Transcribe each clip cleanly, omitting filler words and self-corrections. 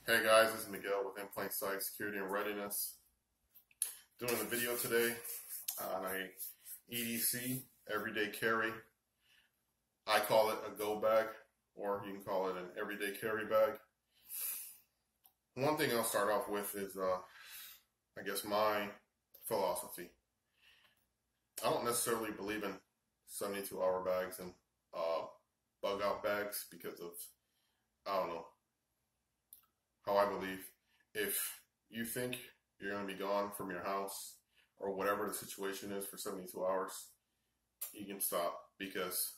Hey guys, this is Miguel with In Plain Sight Security and Readiness. Doing a video today on a EDC, everyday carry. I call it a go bag, or you can call it an everyday carry bag. One thing I'll start off with is, I guess, my philosophy. I don't necessarily believe in 72-hour bags and bug out bags because of, I don't know, how I believe. If you think you're going to be gone from your house or whatever the situation is for 72 hours, you can stop, because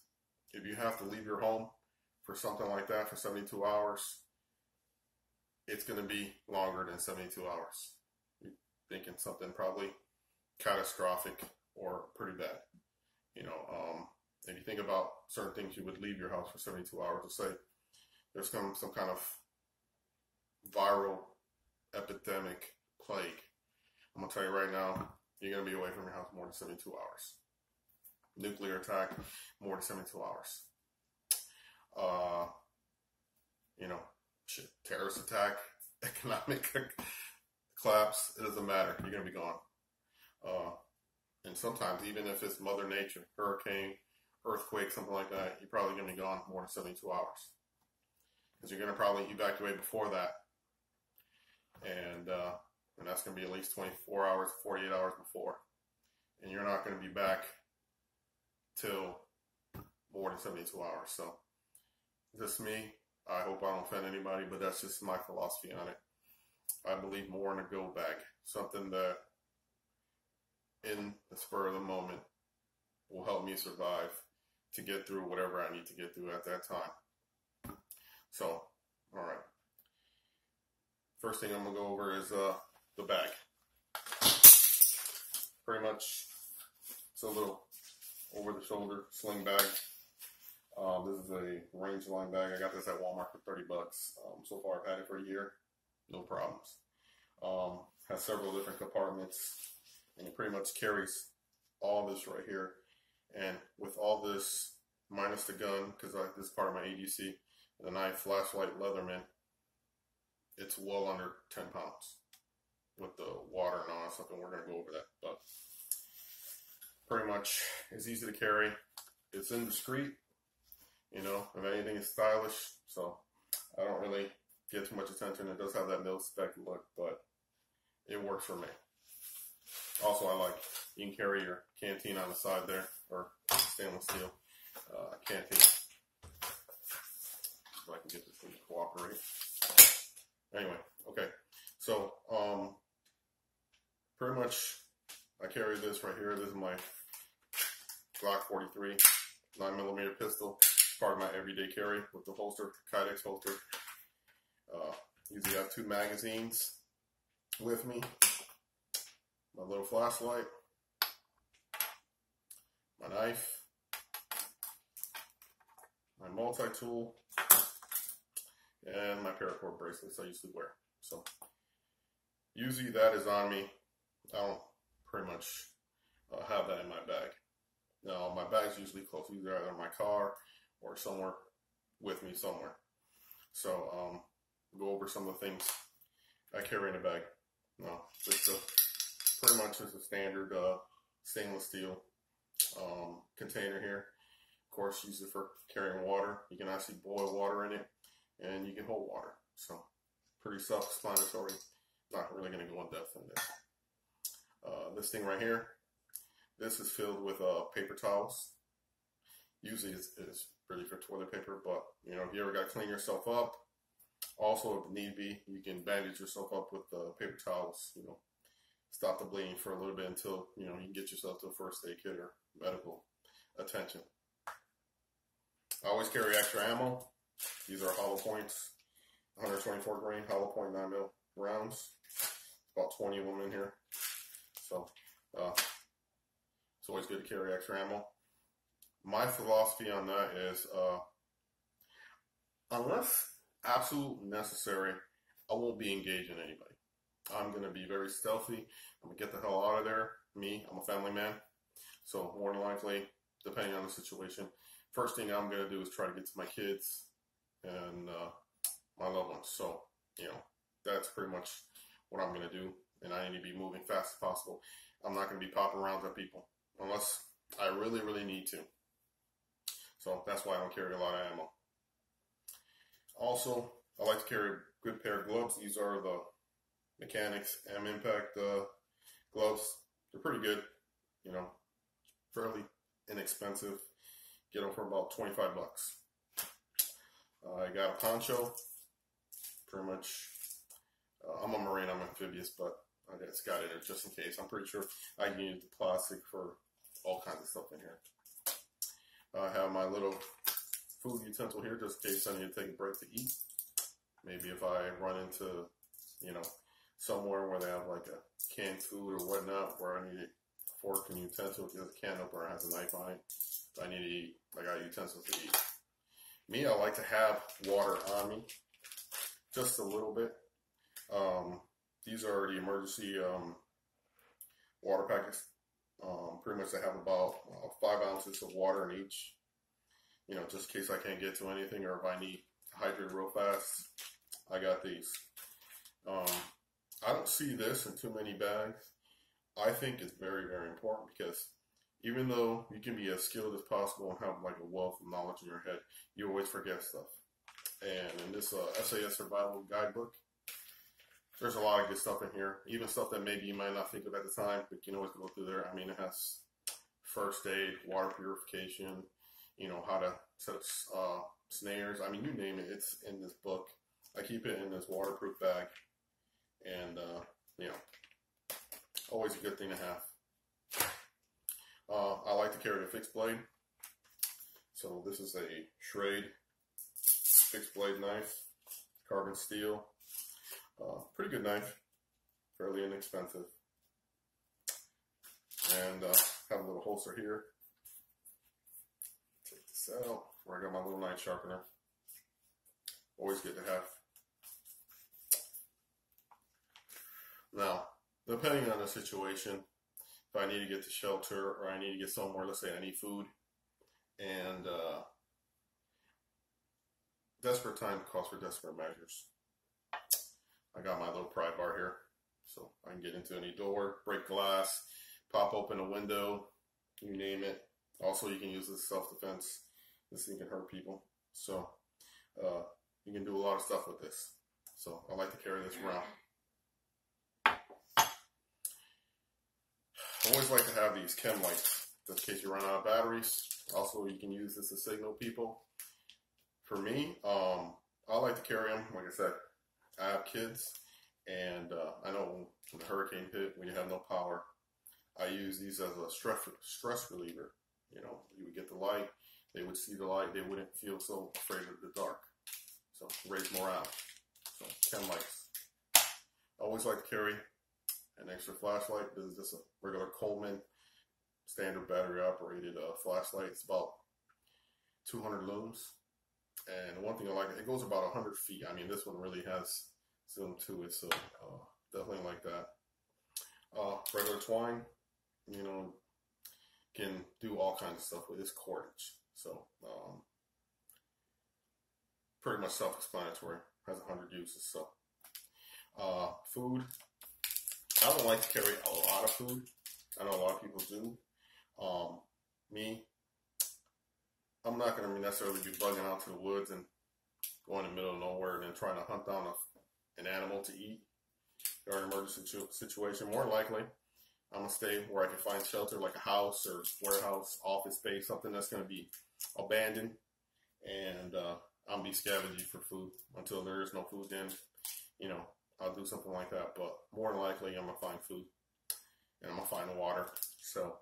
if you have to leave your home for something like that for 72 hours, it's going to be longer than 72 hours. You're thinking something probably catastrophic or pretty bad. You know, if you think about certain things you would leave your house for 72 hours, let's say there's some kind of viral epidemic plague. I'm gonna tell you right now, you're gonna be away from your house more than 72 hours. Nuclear attack, more than 72 hours. Terrorist attack, economic collapse, it doesn't matter. You're gonna be gone. And sometimes, even if it's Mother Nature, hurricane, earthquake, something like that, you're probably gonna be gone more than 72 hours. Because you're gonna probably evacuate before that. And that's going to be at least 24 hours, 48 hours before. And you're not going to be back till more than 72 hours. So, just me. I hope I don't offend anybody, but that's just my philosophy on it. I believe more in a go bag. Something that, in the spur of the moment, will help me survive to get through whatever I need to get through at that time. So, all right. First thing I'm going to go over is the bag. Pretty much, it's a little over-the-shoulder sling bag. This is a range line bag. I got this at Walmart for $30. So far, I've had it for a year. No problems. Has several different compartments, and it pretty much carries all this right here. And with all this, minus the gun, because this is part of my EDC, the knife, flashlight, Leatherman, it's well under 10 pounds with the water and all that stuff, and we're going to go over that. But pretty much, it's easy to carry. It's indiscreet, you know, if anything, it's stylish. So I don't really get too much attention. It does have that mil-spec look, but it works for me. Also, I like, you can carry your canteen on the side there, or stainless steel canteen. So I can get this thing to cooperate. Anyway, okay, so pretty much I carry this right here. This is my Glock 43 9mm pistol. It's part of my everyday carry with the holster, Kydex holster. Usually have 2 magazines with me. My little flashlight, my knife, my multi-tool, and my paracord bracelets I usually wear. So usually that is on me. I don't pretty much have that in my bag. Now my bag's usually close, either in my car or somewhere with me somewhere. So go over some of the things I carry in a bag. Now pretty much is a standard stainless steel container here. Of course, use it for carrying water. You can actually boil water in it, and you can hold water. So pretty self-explanatory. Not really going to go in depth in this. This thing right here, this is filled with paper towels. Usually it's really for toilet paper, but you know, if you ever got to clean yourself up, also if need be, you can bandage yourself up with paper towels. You know, stop the bleeding for a little bit until you know you can get yourself to a first aid kit or medical attention. I always carry extra ammo. These are hollow points, 124 grain hollow point 9mm rounds. About 20 of them in here. So it's always good to carry extra ammo. My philosophy on that is, unless absolute necessary, I won't be engaging anybody. I'm going to be very stealthy. I'm going to get the hell out of there. I'm a family man. So more than likely, depending on the situation, first thing I'm going to do is try to get to my kids and my loved ones. So, you know, that's pretty much what I'm going to do. And I need to be moving fast as possible. I'm not going to be popping around at people unless I really, really need to. So that's why I don't carry a lot of ammo. Also, I like to carry a good pair of gloves. These are the Mechanics M Impact gloves. They're pretty good, you know, fairly inexpensive. Get them for about 25 bucks. I got a poncho. Pretty much, I'm a Marine, I'm amphibious, but I just got it just in case. I'm pretty sure I can use the plastic for all kinds of stuff in here. I have my little food utensil here just in case I need to take a break to eat. Maybe if I run into, you know, somewhere where they have like a canned food or whatnot, where I need a fork and utensil because the can opener has a knife on it. I need to eat. I got utensils to eat. Me, I like to have water on me, just a little bit. These are the emergency water packets. Pretty much they have about 5 ounces of water in each. You know, just in case I can't get to anything or if I need to hydrate real fast, I got these. I don't see this in too many bags. I think it's very, very important because even though you can be as skilled as possible and have like a wealth of knowledge in your head, you always forget stuff. And in this SAS Survival Guidebook, there's a lot of good stuff in here. Even stuff that maybe you might not think of at the time, but you can always go through there. I mean, it has first aid, water purification, you know, how to set up snares. I mean, you name it, it's in this book. I keep it in this waterproof bag. And, you know, always a good thing to have. I like to carry a fixed blade. So this is a Schrade fixed blade knife, carbon steel. Pretty good knife, fairly inexpensive. And have a little holster here. Take this out, where I got my little knife sharpener. Always good to have. Now, depending on the situation, if I need to get to shelter or I need to get somewhere, let's say I need food, and desperate time calls for desperate measures. I got my little pry bar here, so I can get into any door, break glass, pop open a window, you name it. Also, you can use this self-defense. This thing can hurt people. So, you can do a lot of stuff with this. So, I like to carry this around. I always like to have these chem lights, just in case you run out of batteries. Also, you can use this to signal people. For me, I like to carry them. Like I said, I have kids, and I know when the hurricane hit, when you have no power, I use these as a stress reliever. You know, you would get the light, they would see the light, they wouldn't feel so afraid of the dark. So, raise morale. So, chem lights. I always like to carry an extra flashlight. This is just a regular Coleman standard battery operated flashlight. It's about 200 lums. And one thing I like, it goes about 100 feet. I mean, this one really has zoom to it, so definitely like that. Regular twine, you know, can do all kinds of stuff with this cordage. So, pretty much self-explanatory. Has 100 uses. So, food. I don't like to carry a lot of food. I know a lot of people do. Me, I'm not going to necessarily be bugging out to the woods and going in the middle of nowhere and then trying to hunt down an animal to eat during an emergency situation. More likely, I'm going to stay where I can find shelter, like a house or warehouse, office space, something that's going to be abandoned. And I'm going to be scavenging for food until there is no food. Then, you know, I'll do something like that. But more than likely, I'm going to find food and I'm going to find water. So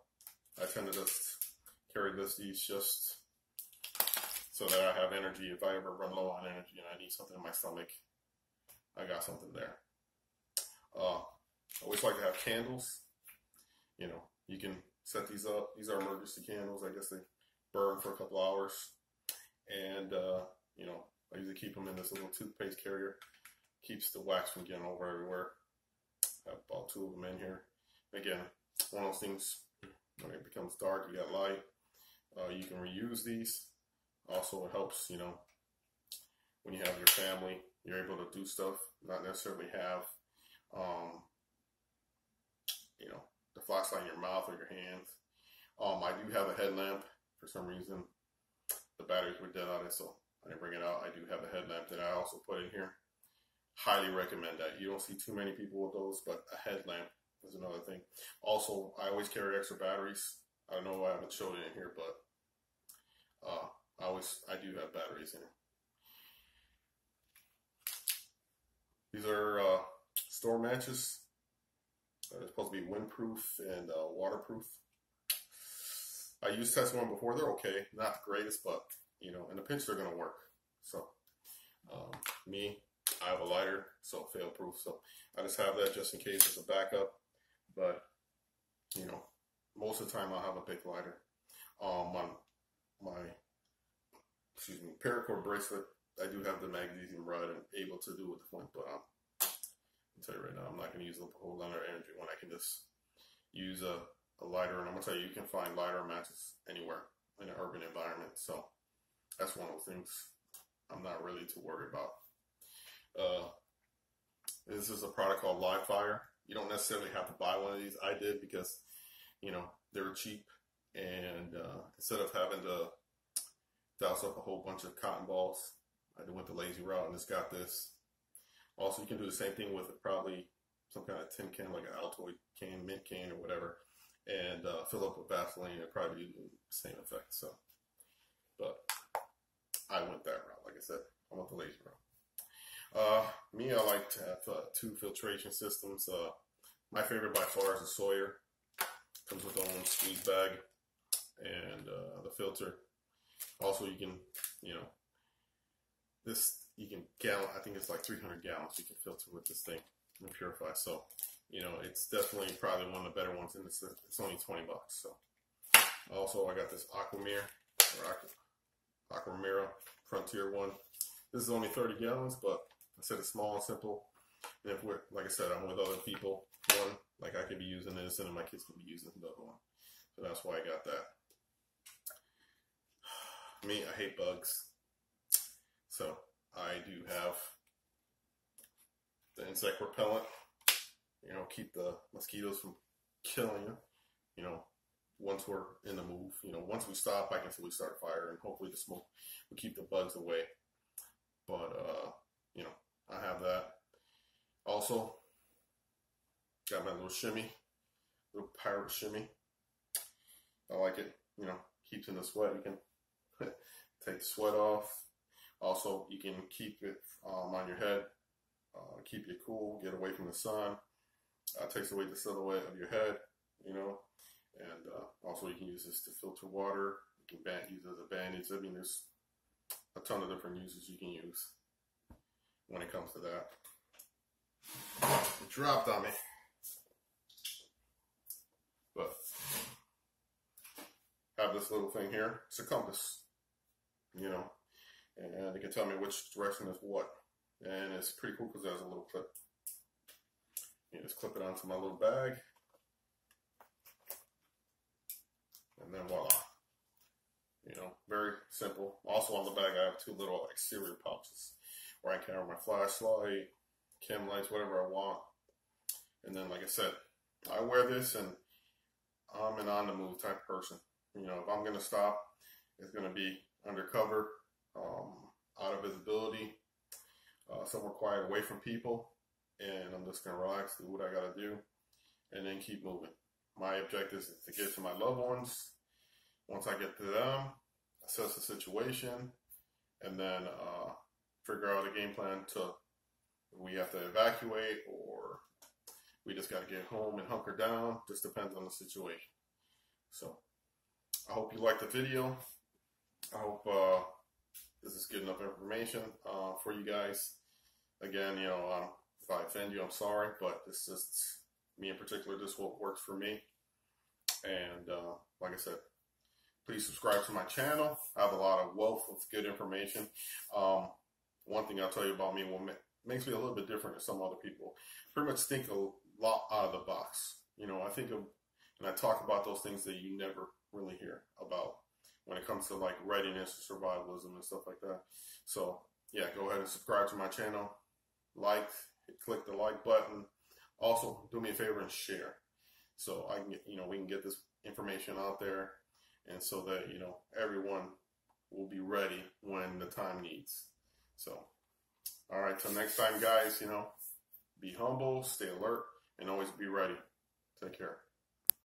I tend to just carry these just so that I have energy. If I ever run low on energy and I need something in my stomach, I got something there. I always like to have candles. You know, you can set these up. These are emergency candles. I guess they burn for a couple hours. And, you know, I usually keep them in this little toothpaste carrier. Keeps the wax from getting over everywhere. I have about 2 of them in here. Again, one of those things, when it becomes dark, you got light. You can reuse these. Also, it helps, you know, when you have your family, you're able to do stuff not necessarily have, you know, the flashlight in your mouth or your hands. I do have a headlamp. For some reason, the batteries were dead on it, so I didn't bring it out. I do have a headlamp that I also put in here. Highly recommend that. You don't see too many people with those, but a headlamp is another thing. Also, I always carry extra batteries. I don't know why I haven't showed it in here, but I do have batteries in it. These are store matches. They're supposed to be windproof and waterproof. I used test one before. They're okay, not the greatest, but you know, in a pinch they're gonna work. So I have a lighter, so fail proof. So I just have that just in case as a backup. But you know, most of the time I'll have a big lighter. My paracord bracelet, I do have the magnesium rod and able to do with the flint, but I'll tell you right now, I'm not going to use a whole lot of energy when I can just use a lighter. And I'm going to tell you, you can find lighter matches anywhere in an urban environment. So that's one of those things I'm not really too worried about. This is a product called Live Fire. You don't necessarily have to buy one of these. I did because, you know, they were cheap. And instead of having to douse up a whole bunch of cotton balls, I went the lazy route and just got this. Also, you can do the same thing with probably some kind of tin can, like an Altoid can, mint can, or whatever, and fill up with Vaseline and probably do the same effect. So, but I went that route. Like I said, I went the lazy route. Me, I like to have 2 filtration systems. My favorite by far is the Sawyer. Comes with its own squeeze bag and the filter. Also, you can, you know, I think it's like 300 gallons you can filter with this thing and purify. So, you know, it's definitely probably one of the better ones in this. It's only $20. So, also I got this Aquamira Frontier one. This is only 30 gallons, but I said it's small and simple. And if we're, like I said, I'm with other people. One, like I could be using this, and then my kids could be using the other one. So that's why I got that. Me, I hate bugs. So I do have the insect repellent, you know, keep the mosquitoes from killing you, you know, once we're in the move. You know, once we stop, I can say we start a fire, and hopefully the smoke will keep the bugs away. But, you know, I have that. Also, got my little shimmy, little pirate shimmy. I like it, you know, keeps in the sweat. You can take the sweat off. Also, you can keep it on your head, keep you cool, get away from the sun. Takes away the silhouette of your head, you know. And also, you can use this to filter water. You can use it as a bandage. I mean, there's a ton of different uses you can use when it comes to that. It dropped on me. But have this little thing here. It's a compass, you know, and it can tell me which direction is what. And it's pretty cool because there's a little clip. You just clip it onto my little bag, and then voila. You know, very simple. Also on the bag, I have 2 little exterior pouches where I carry my flashlight, chem lights, whatever I want. And then, like I said, I wear this, and I'm an on-the-move type person. You know, if I'm going to stop, it's going to be undercover, out of visibility, somewhere quiet, away from people, and I'm just going to relax, do what I got to do, and then keep moving. My objective is to get to my loved ones. Once I get to them, assess the situation, and then figure out a game plan to we have to evacuate, or we just got to get home and hunker down. Just depends on the situation. So I hope you liked the video. I hope this is good enough information for you guys. Again, you know, if I offend you, I'm sorry, but this is just me in particular. This is what works for me. And like I said, please subscribe to my channel. I have a lot of wealth of good information. One thing I'll tell you about me, what makes me a little bit different than some other people, pretty much think a lot out of the box. You know, I think of, and I talk about those things that you never really hear about when it comes to like readiness, survivalism, and stuff like that. So yeah, go ahead and subscribe to my channel, like, click the like button. Also, do me a favor and share, so I can get, we can get this information out there, and so that everyone will be ready when the time needs. So, all right, till next time, guys. Be humble, stay alert, and always be ready. Take care.